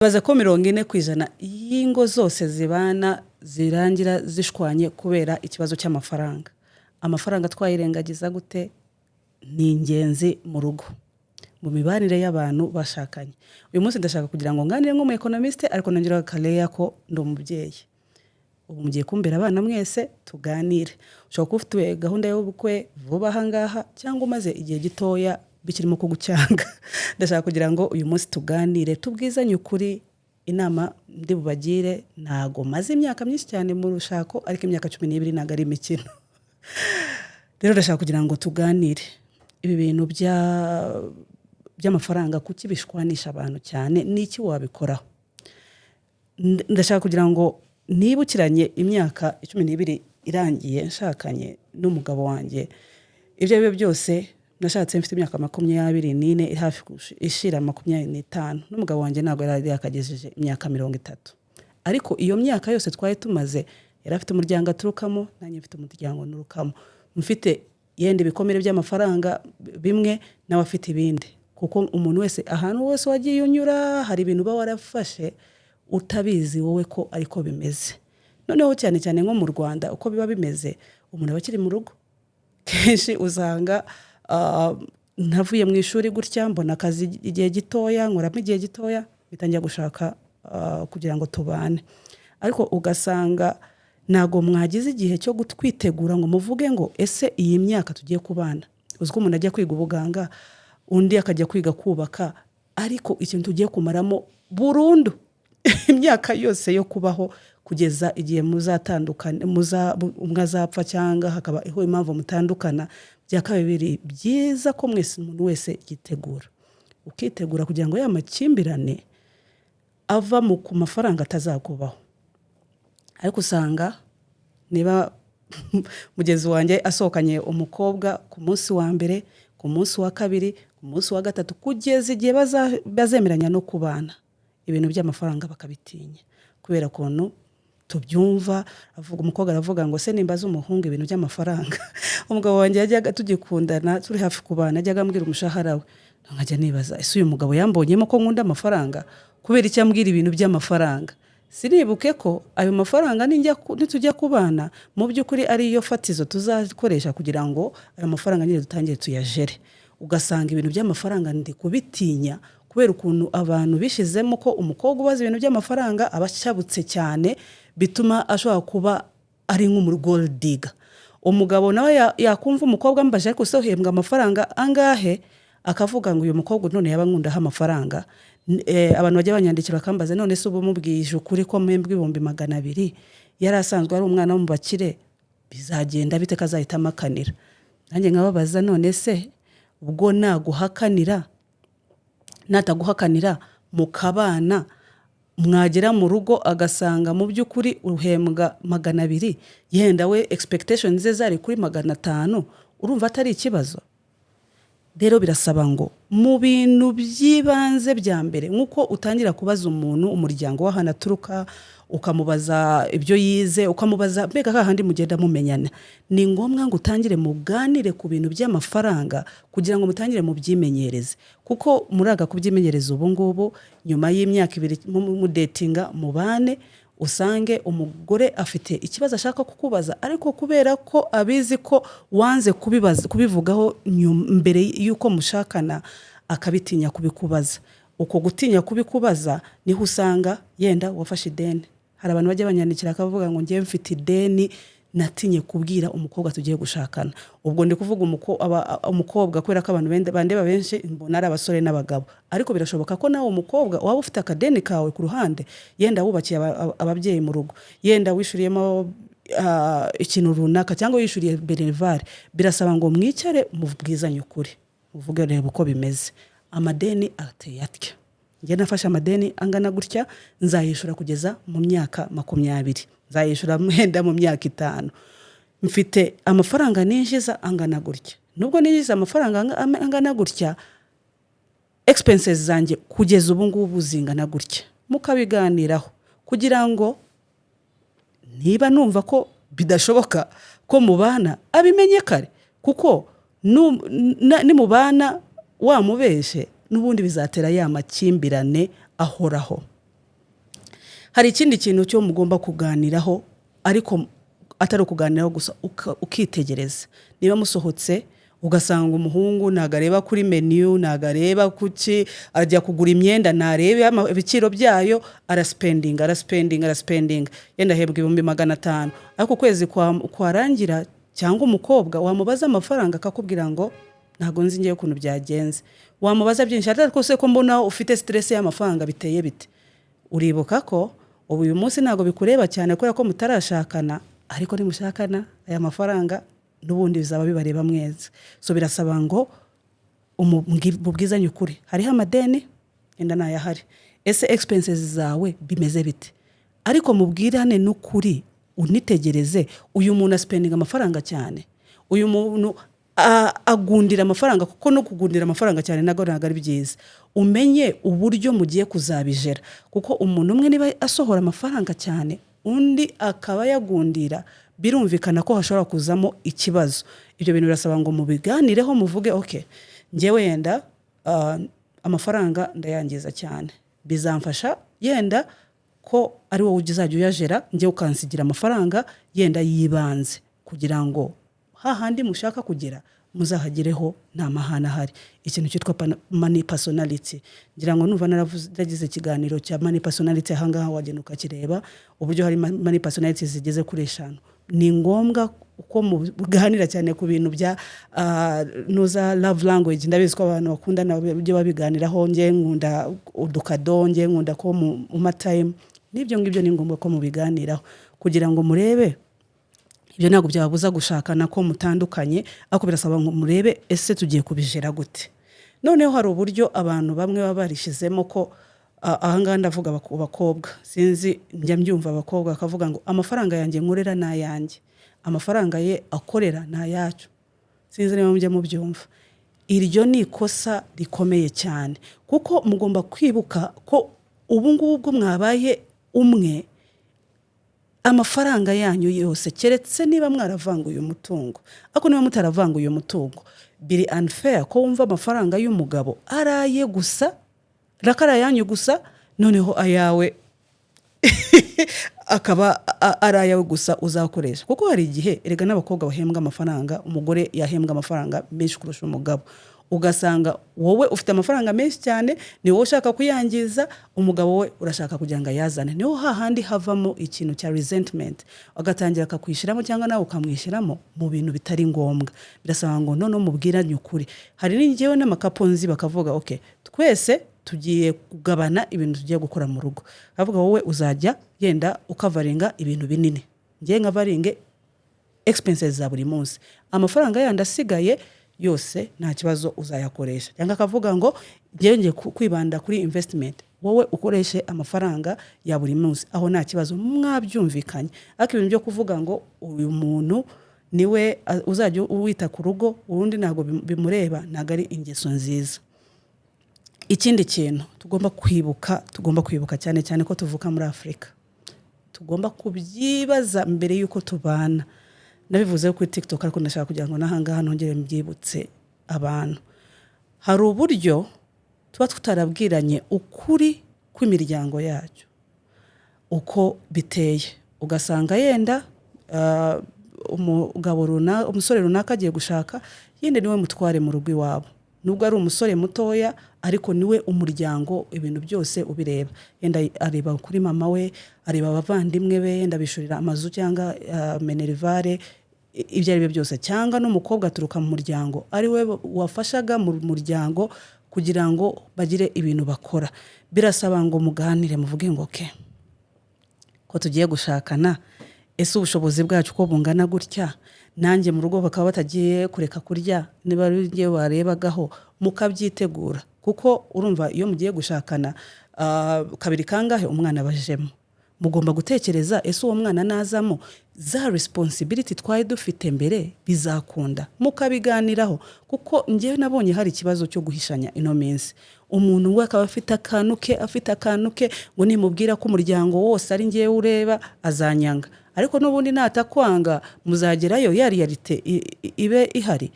baza ko 40% y'ingo zose zibana zirangira zishwanye kubera ikibazo cy'amafaranga. Amafaranga twayirengagiza gute ni ingenzi mu rugo mu mibanire y'abantu bashakanye. Uyu munsi ndashaka kugira ngo nganire nk'umu economiste ariko nongera kaleya ko ndo mubyeyi. Ubu mugiye kumbera abana mwese tuganire. Ushobora kufite gahunda y'ubukwe vuba hangaha cyangwa umaze igihe gitoya bikirimo kugucyanga. Ndashaka kugira ngo uyu munsi tuganire tubwizanye ukuri inama ndi bubagire ntago maze imyaka myinshi cyane mu rushako ariko imyaka 12 ntago ari imikino. Rero ndashaka kugira ngo tuganire ibi bintu by'amafaranga kuki bishwanisha abantu cyane niki wabikoraho. Ndashaka kugira ngo nibukiranye imyaka 12 irangiye nshakanye n'umugabo wanjye. Ibyo bibe byose nashatse mfite imyaka 24 hafi ishira 25 n'umugabo wanjye ntago yari yakagejeje imyaka 30. Ariko iyo myaka yose twaye tumaze yari afite umuryango aturukamo nanjye mfite umuryango nurukamo. Mfite yende bikomere by'amafaranga bimwe nawe afite ibindi kuko umuntu wese ahantu wose wagiye unyura hari ibintu ba warafashe utabizi wowe ko ariko bimeze. Noneho cyane cyane nko mu Rwanda uko biba bimeze umuntu abakiri mu rugo kenshi uzanga ntavuye mu ishuri gutya mbona akazi igihe gitoya nkora igihe gitoya bitangiye gushaka kugira ngo tubane. Ariko ugasanga nago mwagize igihe cyo gutwitegura ngo muvuge ngo ese iyi myaka tugiye kubana. Uziko umuntu ajya kwiga ubuganga undi akajya kwiga kubaka ariko ikintu tugiye kumaramo burundu imyaka yose yo kubaho kugeza igihe muzatandukana umwazapfa cyangwa hakaba iho impamvu mutandukana byakabiri byiza ko mwese umuntu wese yitegura ukitegura kugira ngo ya makimbirane ava mu ku mafaranga atazakubaho. Ariko usanga niba mugezi wanjye asohokanye umukobwa ku munsi wa mbere ku munsi wa kabiri ku munsi wa gatatu kugeza igihe bazemeranya no kubana ibintu by'amafaranga bakabitinya kubera kuntu tubyumva avuga umukobwa aravuga ngo se nimbaza umuhungu ibintu by'amafaranga. Umugabo wanjye yajyaga tugikundana turi hafi kubana ajyaga ambwira umushahara we nkajya nibaza ese uyu mugabo yambonyemo ko nkunda amafaranga kubera icyo ambwira ibintu by'amafaranga. Siribuke ko ayo mafaranga nitujya kubana mu by'ukuri ari yo fatizo tuzakoresha kugira ngo ayo mafaranga nyine dutangiye tuyajere. Ugasanga ibintu by'amafaranga ndi kubitinya kubera ukuntu abantu bishizemo ko umukobwa ubaza ibintu by'amafaranga abashabutse cyane bituma ashobora kuba ari nk'umu gold digger. Umugabo nawe yakumva umukobwa mbaje ariko sohembwa amafaranga angahe akavuga ngo uyu mukobwa none yaba nkunda ha amafaranga. Abantu bajya banyandikira bakambaza none se ubu mubwije ukuri ko mwembwe 200 yari asanzwe ari umwana wo mu bakire bizagenda bite kazahita amakanira. Nanjye nkababaza none se ubwo naguhakanira nataguhakanira mukabana mwagera mu rugo agasanga mu by'ukuri uhembwa 200 yenda we expectations ze zari kuri 500 urumva atari ikibazo. Rero birasaba ngo mu bintu byibanze bya mbere nkuko utangira kubaza umuntu umuryango w'ahana turuka ukamubaza ibyo yize ukamubaza mbega hahandi mugenda mumenyana ni ngombwa ngo utangire muganire ku bintu by'amafaranga kugira ngo mutangire mu byimenyereze kuko muraga kubyimenyereza ubu ngubu nyuma y'imyaka 2 mu datinga mubane usange umugore afite ikibazo ashaka kukubaza ariko kubera ko abizi ko wanze kubivugaho mbere yuko mushakana akabitinya kubikubaza. Uko gutinya kubikubaza niho usanga yenda wafashe ideni. Hari abantu bajya banyandikira akavuga ngo ngiye mfite ideni natinye kubwira umukobwa tugiye gushakana. Ubwo ndi kuvuga umukobwa kwera ko abantu bandeba benshi mbona ari abasore n'abagabo ariko birashoboka ko nawe umukobwa waba ufite akadeni kawe ku ruhande yenda wubakiye ababyeyi mu rugo yenda wishuriyemo ikintu runaka cyangwa wishuriye benevare birasaba ngo mwicare mubwizanye ukuri uvuge reba uko bimeze. Amadeni ateye atya nge nafashe amadeni angana gutya nzayishura kugeza mu myaka 20 nzayishura mwenda mu myaka 5 mfite amafaranga ninjiza angana gutya nubwo ninjiza amafaranga angana gutya expenses zanjye kugeza ubu ngubu zingana gutya mukabiganiraho kugira ngo niba numva ko bidashoboka ko mubana abimenye kare kuko ni mubana wamubeshe n'ubundi bizatera ya makimbirane ahoraho. hari ikindi kintu cyo mugomba kuganiraho ariko atari ukuganiraho gusa ukitegereza niba musohotse ugasanga umuhungu nagareba kuri menu nagareba kuki ajya kugura imyenda narebe ibiciro byayo araspending yenda hebwa 500 ariko kwezi kwarangira cyangwa umukobwa wamubaza amafaranga akakubwira ngo ntago nzi ngiye ukuntu byagenze wamubaza byinshi ariko se ko mbona ufite stress y'amafaranga biteye bite uribuka ko uyu munsi ntago bikureba cyane kubera ko mutarashakana ariko nimushakana aya mafaranga n'ubundi bizaba bibareba mweze so birasaba ngo umubwizanye ukuri hariho amadeni enda nayahari ese expenses zawe bimeze bite ariko mubwirane n'ukuri unitegereze uyu muntu spending amafaranga cyane uyu muntu agundira amafaranga kuko no kugundira amafaranga cyane nago ari byiza umenye uburyo mugiye kuzabijera kuko umuntu umwe niba asohora amafaranga cyane undi akaba yagundira birumvikana ko hashobora kuzamo ikibazo ibyo bintu birasaba ngo mubiganireho muvuge okay ngewe yenda amafaranga ndayangiza cyane bizamfasha yenda ko ari wowe uzajya uyajera ngewe ukansigira amafaranga yenda yibanze kugira ngo hahandi mushaka kugera muzahagireho nta mahana hari ikintu cyitwa money personality ngira ngo nuva naragize ikiganiro cya money personality ahangaha wagenda ukakireba uburyo hari money personality zigeze kuri 5 ni ngombwa uko muganira cyane ku bintu bya nuza love language ndabizi ko abantu bakunda nabyo babiganiraho nge nkunda udukadonge nkunda ko mu time nibyo ngibyo ni ngombwa ko mubiganiraho kugira ngo murebe ibyo ntabwo byababuza gushakana ko mutandukanye ariko birasaba ngo murebe ese tugiye kubijera gute noneho hari uburyo abantu bamwe baba barishizemo ko ahangaha ndavuga abakobwa sinzi njya mbyumva abakobwa akavuga ngo amafaranga yanjye nkorera nayanjye amafaranga ye akorera nayacu sinzi niba mujya mubyumva iryo ni ikosa rikomeye cyane kuko mugomba kwibuka ko ubu ngubu mwabaye umwe amafaranga yanyu yose keretse niba mwaravanguye umutungo ariko niba mutaravanguye umutungo biri unfair ko wumva amafaranga y'umugabo araye gusa rakara yanyu gusa noneho ayawe akaba arayawe gusa uzakoresha kuko hari igihe erega n'abakobwa bahembwa amafaranga umugore yahembwa amafaranga menshi kurusha umugabo ugasanga wowe ufite amafaranga menshi cyane ni wowe ushaka kuyangiza umugabo we urashaka kugira ngo yazane niho hahandi havamo ikintu cya resentment agatangira akakwishiramo cyangwa nawe ukamwishiramo mu bintu bitari ngombwa birasaba ngo none mubwiranye ukuri hari n'ingewe n'amakaponzi bakavuga okay twese tugiye kugabana ibintu tugiye gukora mu rugo avuga wowe uzajya yenda ukavaringa ibintu binini ngiye nkavaringe expenses za buri munsi amafaranga yandi asigaye yose nta kibazo uzayakoresha cyangwa akavuga ngo ngiye kwibanda kuri investment wowe ukoreshe amafaranga ya buri munsi aho nta kibazo mwabyumvikanye ariko ibintu byo kuvuga ngo uyu muntu niwe uzajya uwita ku rugo urundi ntago bimureba ntago ari ingeso nziza ikindi kintu tugomba kwibuka cyane cyane ko tuvuka muri Afrika tugomba kubyibaza mbere yuko tubana nabivuze kuri TikTok ariko ndashaka kugira ngo nahanga nongere mbyibutse abantu hari uburyo tuba tutarabwiranye ukuri kw'imiryango yacu uko biteye ugasanga yenda umusore runaka agiye gushaka yende niwe mutware mu rugo iwabo nubwo ari umusore mutoya ariko niwe umuryango ibintu byose ubireba yenda areba kuri mama we areba abavandimwe be yenda bishurira amazu cyangwa minerivare ibyo ari byo byose cyangwa n'umukobwa aturuka mu muryango ari we wafashaga mu muryango kugira ngo bagire ibintu bakora birasaba ngo muganire muvuge ngo okay ko tugiye gushakana ese ubushobozi bwacu ko bungana gutya nanjye mu rugo bakaba batagiye kureka kurya niba ngiye barebagaho mukabyitegura kuko urumva iyo mugiye gushakana kabiri kangahe umwana bajemo mugomba gutekereza ese uwo mwana nazamo za responsibility twari dufite mbere bizakunda mukabiganiraho kuko ngiye nabonye hari ikibazo cyo guhishanya ino minsi umuntu we akaba afite akantu ke ngo nimubwira ko umuryango wose ari ngiye ureba azanyanga ariko n'ubundi natakwanga muzagerayo yari yarite ibe ihari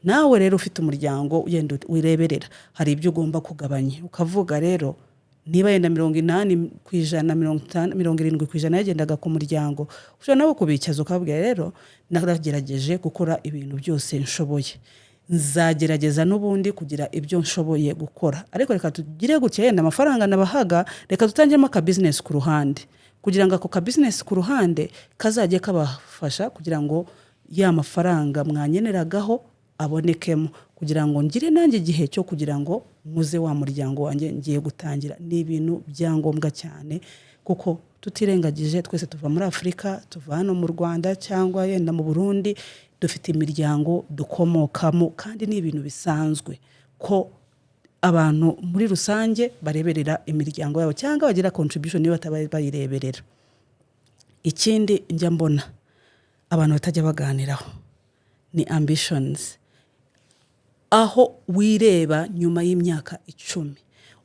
nawe rero ufite umuryango yenda wireberera hari ibyo ugomba kugabanya ukavuga rero niba yenda 80%, 70% yagendaga ku muryango, ushobora nawe kubicaza ukabwira rero naragerageje gukora ibintu byose nshoboye, nzagerageza n'ubundi kugira ibyo nshoboye gukora, ariko reka tugire gutya yenda amafaranga nabahaga reka tutangiremo aka business ku ruhande, kugira ngo ako ka business ku ruhande kazajye kabafasha kugira ngo ya mafaranga mwanyeneragaho abonekemo, kugira ngo ngire nanjye igihe cyo kugira ngo muze wa muryango wanjye ngiye gutangira. Ni ibintu byangombwa cyane kuko tutirengagije twese tuva muri Afurika, tuva hano mu Rwanda cyangwa yenda mu Burundi, dufite imiryango dukomokamo, kandi ni ibintu bisanzwe ko abantu muri rusange bareberera imiryango yabo cyangwa bagira contribution niba bayireberera. Ikindi njya mbona abantu batajya baganiraho ni ambitions, aho wireba nyuma y'imyaka 10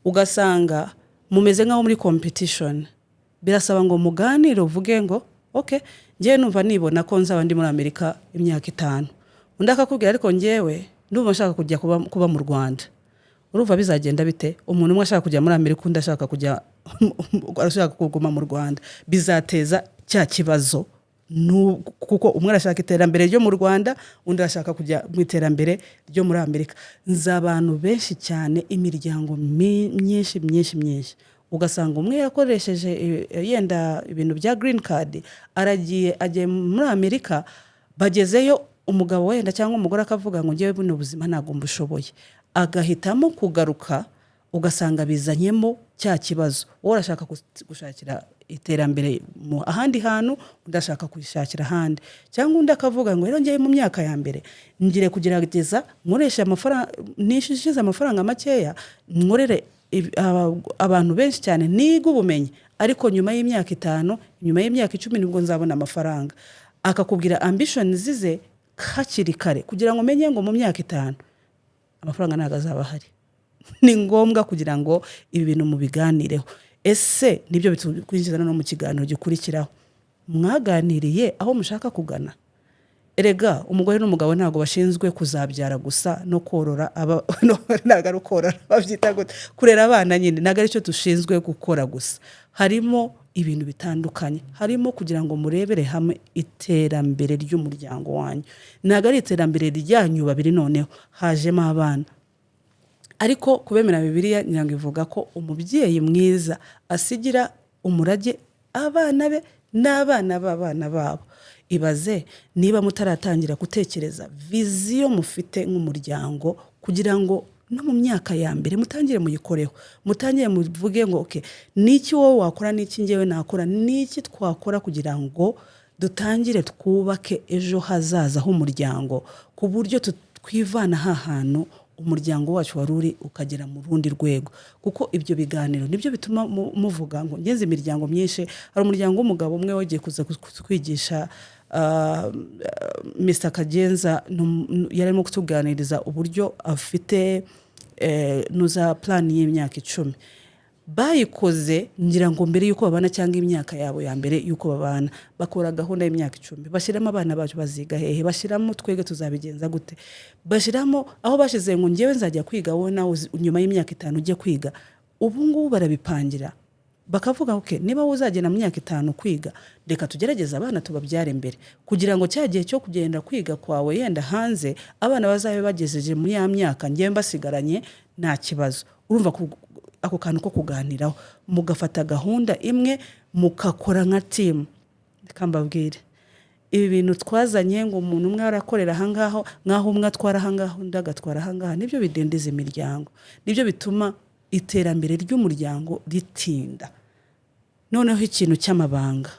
ugasanga mumeze nkaho muri competition, birasaba ngo muganire uvuge ngo okay ngiye numva nibona ko nzaba ndi muri Amerika imyaka 5, undi akakubwira ariko ngewe ndumva nshaka kujya kuba mu Rwanda. Urumva bizagenda bite? Umuntu umwe ashaka kujya muri Amerika undi ashaka kujya arashaka kuguma mu Rwanda, bizateza cya kibazo kuko umwe arashaka iterambere ryo mu Rwanda undi arashaka kujya mu iterambere ryo muri Amerika. Nzabantu benshi cyane, imiryango myinshi ugasanga umwe yakoresheje yenda ibintu bya green card, agiye muri Amerika, bagezeyo umugabo wenda cyangwa umugore akavuga ngo ngewe buno buzima ntabwo mbushoboye, agahitamo kugaruka, ugasanga bizanyemo cya kibazo. Wowe urashaka gushakira iterambere mu ahandi hantu, udashaka kwishakira ahandi, cyangwa undi akavuga ngo rero ngiye mu myaka ya mbere ngire kugerageza nkoresha amafaranga, nishishize amafaranga makeya, nkorere abantu benshi cyane, niga ubumenyi, ariko nyuma y'imyaka 5, nyuma y'imyaka 10 nibwo nzabona amafaranga. Akakubwira ambitions zize hakiri kare kugira ngo menye ngo mu myaka 5 amafaranga ntago azaba hari. Ni ngombwa kugira ngo ibi bintu mubiganireho. Ese nibyo bitwinjizana no mu kiganiro gikurikiraho, mwaganiriye aho mushaka kugana? Erega umugore n'umugabo ntago bashinzwe kuzabyara gusa no korora ntago korora bavyita gute, kurera abana nyine ntago ari cyo dushinzwe gukora gusa. Harimo ibintu bitandukanye, harimo kugira ngo murebere hamwe iterambere ry'umuryango wanyu, ntago ari iterambere ryanyu babiri noneho hajemo abana. Ariko kubemera Bibiliya nyango ivuga ko umubyeyi mwiza asigira umurage abana be n'abana b'abana babo. Ibaze niba mutaratangira gutekereza viziyo mufite nk'umuryango, kugira ngo no mu myaka ya mbere mutangire muyikoreho, mutangire muvuge ngo okay niki wowe wakora, niki ngewe nakora, niki twakora kugira ngo dutangire twubake ejo hazaza h'umuryango, ku buryo twivana hantu umuryango wacu waruri ukagera mu rundi rwego. Kuko ibyo biganiro nibyo bituma muvuga ngo ngenze imiryango myinshi. Hari umuryango w'umugabo umwe wagiye kuza kwigisha Mr. Kagenza, yarimo kutuganiriza uburyo afite nuza plan y'imyaka 10 bayikoze, ngira ngo mbere yuko babana cyangwa imyaka yabo ya mbere yuko babana, bakora gahunda y'imyaka 10, bashiramo abana bacu baziga hehe, bashiramo twege tuzabigenza gute, bashiramo aho bashize ngo ngewe nzajya kwiga wowe nawe nyuma y'imyaka 5 ujye kwiga. Ubu ngubu barabipangira, bakavuga okay niba uzagena mu myaka 5 kwiga, reka tugerageza abana tubabyare mbere, kugira ngo cyagiye cyo kugenda kwiga kwawe yenda hanze abana bazabe bagejeje mu ya myaka ngewe mbasigaranye nta kibazo. Urumva ako kantu ko kuganiraho, mugafata gahunda imwe mukakora nka team. Kambabwire ibi bintu twazanye ngo umuntu umwe arakorera hangaho nkaho umwe atwara hangaho undi agatwara hangaha, nibyo bidendeza imiryango, nibyo bituma iterambere ry'umuryango ritinda. Noneho ikintu cy'amabanga,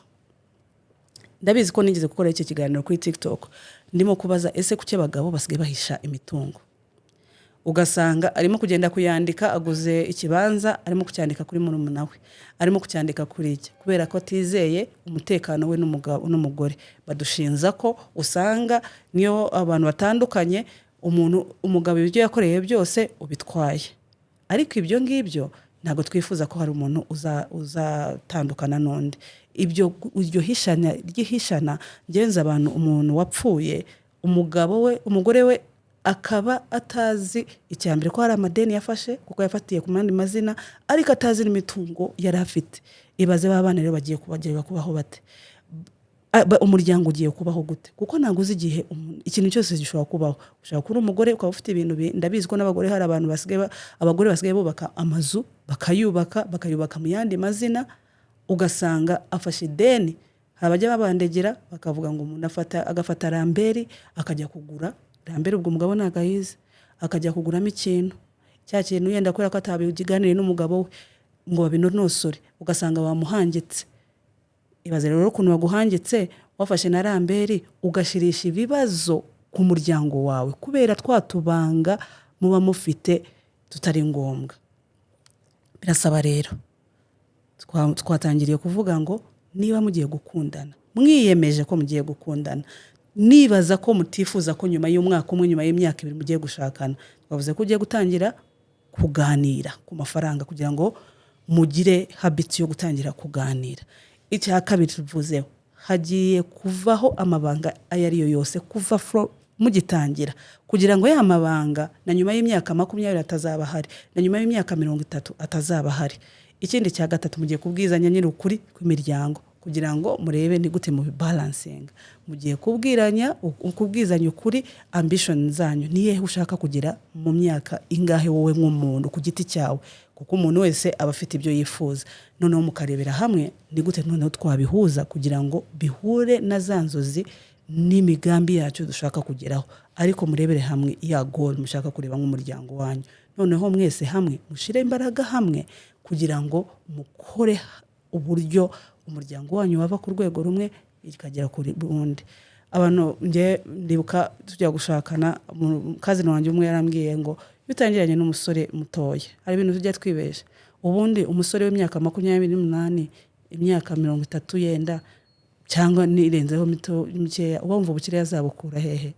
ndabizi ko nigeze gukora iki kiganiro kuri TikTok, ndimo kubaza ese kuki abagabo basigaye bahisha imitungo. Ugasanga arimo kugenda kuyandika, aguze ikibanza arimo kucyandika kuri murumuna we, arimo kucyandika kuri iki, kubera ko atizeye umutekano we n'umugabo n'umugore. Badushinza ko usanga niyo abantu batandukanye, umugabo ibyo yakoreye byose ubitwaye. Ariko ibyo ngibyo ntago twifuza ko hari umuntu uzatandukana n'undi. Iryo hishana ngenza abantu, umuntu wapfuye, umugabo we umugore we akaba atazi icyambere ko hari amadeni yafashe kuko yafatiye ku mandi mazina ariko atazi n'imitungo yari afite. Ibaze babana rero bagiye kubaho bate, umuryango ugiye kubaho gute? Kuko ntabwo uzi igihe ikintu cyose gishobora kubaho. Ushobora kuba umugore ukaba ufite ibintu ndabizi ko n'abagore hari abantu abagore basigaye bubaka amazu bakayubaka mu yandi mazina, ugasanga afashe ideni. Abajya babandegera bakavuga ngo umuntu agafata ramberi akajya kugura rambere, ubwo umugabo nagahize akajya kuguramo ikintu, cya kintu yenda kubera ko atabiganiriye n'umugabo we ngo babinonosore, ugasanga wamuhangitse. Ibaze rero ukuntu waguhangitse wafashe na ramberi ugashirisha ibibazo ku muryango wawe kubera twatubanga muba mufite tutari ngombwa. Birasaba rero twatangiriye kuvuga ngo niba mugiye gukundana, mwiyemeje ko mugiye gukundana, nibaza ko mutifuza ko nyuma y'umwaka umwe, nyuma y'imyaka 2 mugiye gushakana, bavuze ko ugiye gutangira kuganira ku mafaranga kugira ngo mugire habit yo gutangira kuganira. Icya kabiri tuvuzeho, hagiye kuvaho amabanga ayariyo yose kuva mugitangira, kugira ngo ya mabanga na nyuma y'imyaka 20 atazaba hari, na nyuma y'imyaka 30 atazaba hari. Ikindi cya gatatu, mugiye kubwizanya nyine ukuri kw'imiryango kugira ngo murebe ni gute mu balancing. Mugiye kubwizanya ukuri ambition zanyu, niye ushaka kugira mu myaka ingahe wowe nk'umuntu ku giti cyawe, kuko umuntu wese aba afite ibyo yifuza. Noneho mukarebera hamwe ni gute noneho twabihuza kugira ngo bihure na zanzozi n'imigambi yacu dushaka kugeraho. Ariko murebere hamwe ya goal mushaka kureba nk'umuryango wanyu. Noneho mwese hamwe mushire imbaraga hamwe kugira ngo mukore uburyo umuryango wanyu wava ku rwego rumwe ikagera kuri bundi. Abantu ndibuka tujya gushakana, kazino wanjye umwe yarambwiye ngo bitangiranye n'umusore mutoya, hari ibintu tujya twibesha. Ubundi umusore w'imyaka 28, imyaka 30 yenda cyangwa nirenzeho mikeya, ubumva ubukire yazabukura hehe?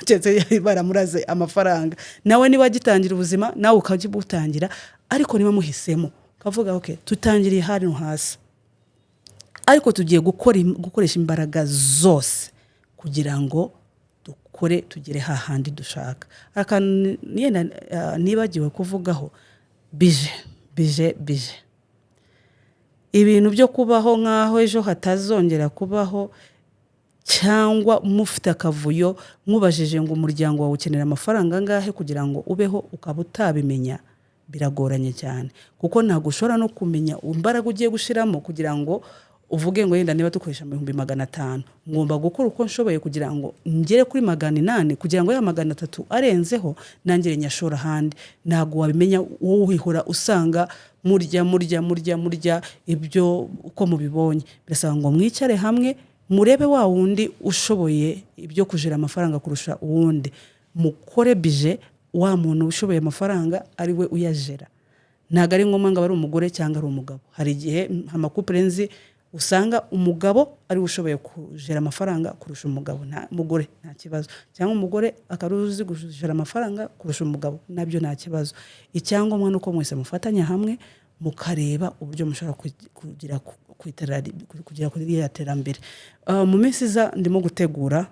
Cyetse baramuraze amafaranga. Nawe niba gitangira ubuzima nawe ukagibutangira, ariko niba muhisemo kavuga okay tutangiriye hano hasi, ariko tugiye gukoresha imbaraga zose kugira ngo dukore tugere hahandi dushaka. Akantu nibagiwe kuvugaho bije ibintu byo kubaho nkaho ejo hatazongera kubaho, cyangwa mufite akavuyo mwubajije ngo umuryango wawe ukenera amafaranga angahe kugira ngo ubeho ukaba utabimenya, biragoranye cyane. Kuko ntabwo ushobora no kumenya imbaraga ugiye gushiramo kugira ngo uvuge ngo yenda niba dukoresha 500, ngomba gukora uko nshoboye kugira ngo ngere kuri 800, kugira ngo ya 300 arenzeho nangire nyashora handi. Ntabwo wabimenya wowe uhihora usanga murya ibyo uko mubibonye. Birasaba ngo mwicare hamwe murebe wa wundi ushoboye ibyo kujira amafaranga kurusha uwundi, mukore bije wa muntu ushoboye amafaranga ari we uyajera. Ntago ari ngombwa ngo ari umugore cyangwa ari umugabo. Hari igihe amakupure nzi usanga umugabo ari ushoboye kujera amafaranga kurusha umugabo, nta mugore nta kibazo, cyangwa umugore akaruzi kujera amafaranga kurusha umugabo, nabyo nta kibazo. Icyangombwa nuko mwese mufatanya hamwe mukareba uburyo mushobora kugira kuri ya terambere. Mu minsi za ndimo gutegura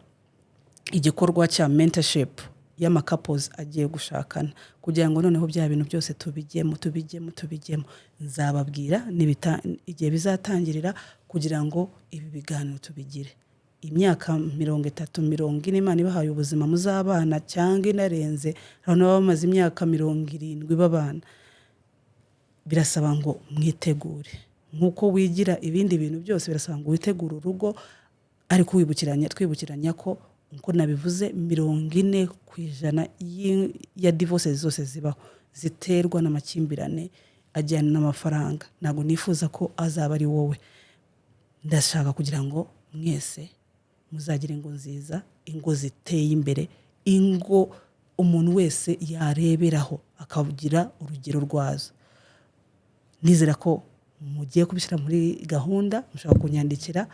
igikorwa cya mentorship y'ama couples agiye gushakana, kugira ngo noneho bya bintu byose tubigemo. Nzababwira igihe bizatangirira kugira ngo ibi biganiro tubigire. Imyaka 30-40 Imana ibahaye ubuzima muzabana cyangwa inarenze, abantu bamaze imyaka 70 babana. Birasaba ngo mwitegure nkuko wigira ibindi bintu byose, birasaba ngo witegure urugo, ariko twibukiranya ko uko nabivuze 40% ya divorces zose zibaho ziterwa n'amakimbirane ajyana n'amafaranga. Ntabwo nifuza ko azaba ari wowe. Ndashaka kugira ngo mwese muzagire ingo nziza, ingo ziteye imbere, ingo umuntu wese yareberaho akavugira urugero rwazo. Nizera ko mugiye kubishyira muri gahunda, mushaka kunyandikira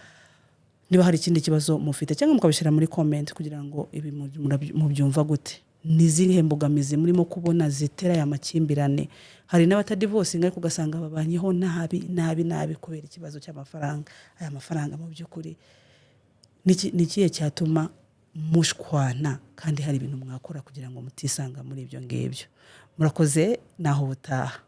niba hari ikindi kibazo mufite, cyangwa mukabishyira muri comment kugira ngo ibi mubyumva gute. Nizihe mbogamizi murimo kubona zitera ya makimbirane? Hari n'abatadivorcing ariko ugasanga babanyeho nabi kubera ikibazo cy'amafaranga. Aya mafaranga mu byukuri nikiye cyatuma mushwana kandi hari ibintu mwakora kugira ngo mutisanga muri ibyo ngibyo. Murakoze naho ubutaha.